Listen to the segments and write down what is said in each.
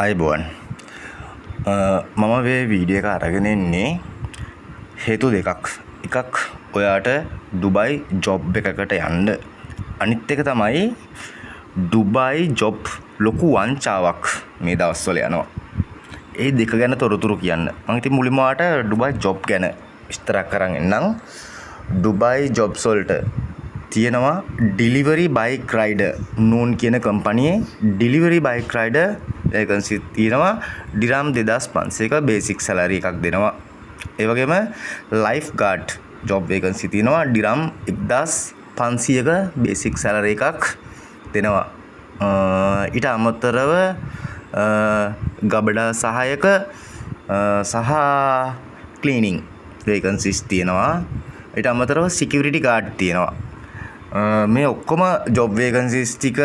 අයිබෝන් මම මේ වීඩියෝ එක අරගෙන ඉන්නේ හේතු දෙකක්. එකක් ඔයාට ඩුබයි ජොබ් එකකට යන්න. අනිත් එක තමයි ඩුබයි ජොබ් ලොකු වංචාවක් මේ දවස්වල යනවා. ඒ දෙක ගැන තොරතුරු කියන්න. මම ඉතින් මුලින්ම ඔයාට ඩුබයි ජොබ් ගැන විස්තරයක් කරන් එන්නම්. ඩුබයි ජොබ්ස් වලට තියෙනවා ඩිලිවරි බයික් රයිඩර් නූන් කියන කම්පැනියේ ඩිලිවරි බයික් රයිඩර් වේකන්සි තියෙනවා. ඩිරම් 2500ක බේසික් සැලරි එකක් දෙනවා. ඒ වගේම ලයිෆ් ගාඩ් ජොබ් වේකන්සි තියෙනවා. ඩිරම් 1500ක බේසික් සැලරි එකක් දෙනවා. ඊට අමතරව ගබඩා සහායක සහ ක්ලීනින් වේකන්සිස් තියෙනවා. ඊට අමතරව සිකියුරිටි ගාඩ් තියෙනවා. මේ ඔක්කොම ජොබ් වේකන්සිස් ටික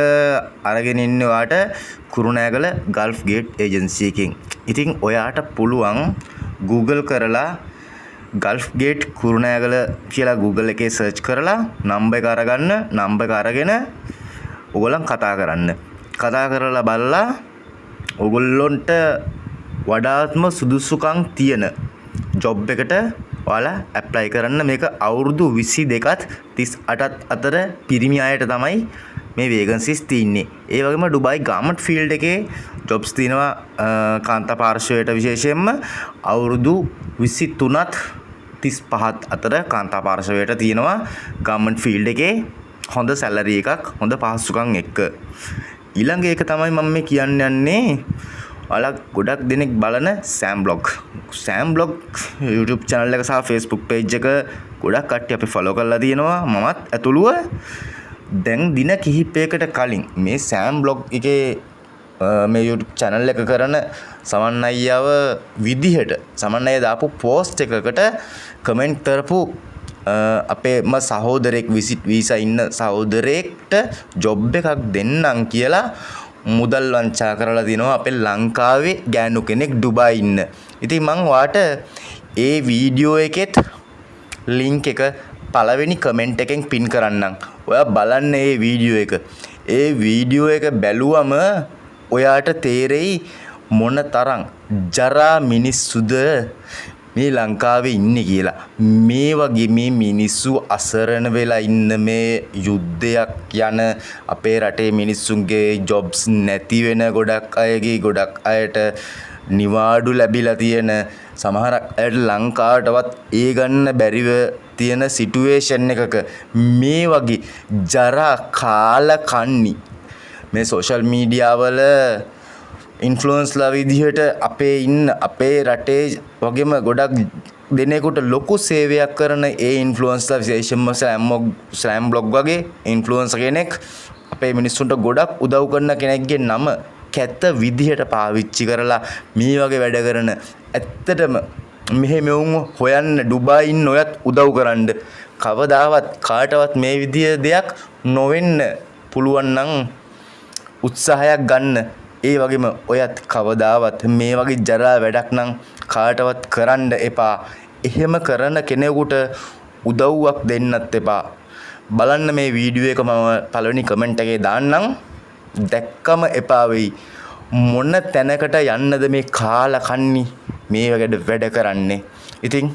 අරගෙන ඉන්න ඔයාට කුරුණෑගල ගල්ෆ් ගේට් ඒජන්සි එකකින්. ඉතින් ඔයාට පුළුවන් Google කරලා ගල්ෆ් ගේට් කුරුණෑගල කියලා Google එකේ සර්ච් කරලා නම්බර් එක අරගන්න. නම්බර් එක අරගෙන ඔයගොල්ලන් කතා කරන්න. කතා කරලා බලලා ඔයගොල්ලොන්ට වඩාත්ම සුදුසුකම් තියෙන ජොබ් එකට ඔයාලා ඇප්ලයි කරන්න. මේක අවුරුදු 22ත් 38ත් අතර පිරිමි අයට තමයි මේ වේකන්සිස් තියෙන්නේ. ඒ වගේම ඩුබයි ගාමන්ට් ෆීල්ඩ් එකේ ජොබ්ස් තියෙනවා කාන්තා පාර්ශවයට විශේෂයෙන්ම අවුරුදු 23ත් 35ත් අතර කාන්තා පාර්ශවයට තියෙනවා ගාමන්ට් ෆීල්ඩ් එකේ හොඳ සැලරි එකක් හොඳ පහසුකම් එක්ක. ඊළඟ එක තමයි මම මේ කියන්න යන්නේ ඔයාලා ගොඩක් දෙනෙක් බලන Sam blog. Sam blog YouTube channel එක සහ Facebook page එක ගොඩක් කට්ටිය අපි follow කරලා තියෙනවා. මමත් ඇතුළුව දැන් දින කිහිපයකට කලින් මේ සෑම් බ්ලොග් එකේ මේ YouTube channel එක කරන සමන් අයියව විදිහට සමන් අයියා දාපු post එකකට comment කරපු අපේම සහෝදරයෙක් විසිට් වීසා ඉන්න සහෝදරයෙක්ට ජොබ් එකක් දෙන්නම් කියලා මුදල් වංචා කරලා දිනවා අපේ ලංකාවේ ගෑනු කෙනෙක් ඩුබයි ඉන්න. ඉතින් මං ඔයාට ඒ වීඩියෝ එකෙත් ලින්ක් එක පළවෙනි කමෙන්ට් එකෙන් පින් කරන්නම්. ඔයා බලන්න ඒ වීඩියෝ එක. ඒ වීඩියෝ එක බැලුවම ඔයාට තේරෙයි මොන තරම් ජරා මිනිස්සුද මේ ලංකාවේ ඉන්නේ කියලා. මේ වගේ මේ මිනිස්සු අසරණ වෙලා ඉන්න මේ යුද්ධයක් යන අපේ රටේ මිනිස්සුන්ගේ ජොබ්ස් නැති වෙන ගොඩක් අයට නිවාඩු ලැබිලා තියෙන සමහරක් අයට ලංකාවටවත් ඒ ගන්න බැරිව තියෙන සිටුේෂන් එකක මේ වගේ ජරා කාලකන්නි මේ සෝෂල් මීඩියා වල ඉන්ෆ්ලුවන්ස්ලා විදිහට අපේ ඉන්න අපේ රටේ වගේම ගොඩක් දෙනෙකුට ලොකු සේවයක් කරන ඒ ඉන්ෆ්ලුවන්ස්ලා විශේෂයෙන්ම ස්ලෑම් බ්ලොග් වගේ ඉන්ෆ්ලුවන්සර් කෙනෙක් අපේ මිනිස්සුන්ට ගොඩක් උදව් කරන කෙනෙක්ගේ නම කැත විදිහට පාවිච්චි කරලා මේ වගේ වැඩ කරන ඇත්තටම මෙහෙ මෙවුන් හොයන්න ඩුබයි ඉන්න ඔයත් උදව් කරන්න. කවදාවත් කාටවත් මේ විදිය දෙයක් නොවෙන්න පුළුවන් නම් උත්සාහයක් ගන්න. ඒ වගේම ඔයත් කවදාවත් මේ වගේ ජරා වැඩක් නම් කාටවත් කරන්න එපා. එහෙම කරන කෙනෙකුට උදව්වක් දෙන්නත් එපා. බලන්න මේ වීඩියෝ එක මම පළවෙනි කමෙන්ට් එකේ දාන්නම්. දැක්කම එපා වෙයි. මොන තැනකට යන්නද මේ කාලකන්නි මේ වගේ වැඩ කරන්නේ. ඉතින්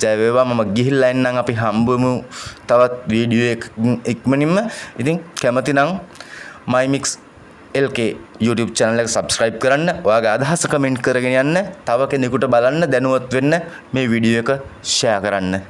ජය වේවා. මම ගිහිල්ලා එන්නම්. අපි හම්බෙමු තවත් වීඩියෝ එකක් ඉක්මනින්ම. ඉතින් කැමති නම් MyMix LK YouTube channel එක subscribe කරන්න. ඔයාගේ අදහස කමෙන්ට් කරගෙන යන්න. තව කෙනෙකුට බලන්න දැනුවත් වෙන්න මේ වීඩියෝ එක share කරන්න.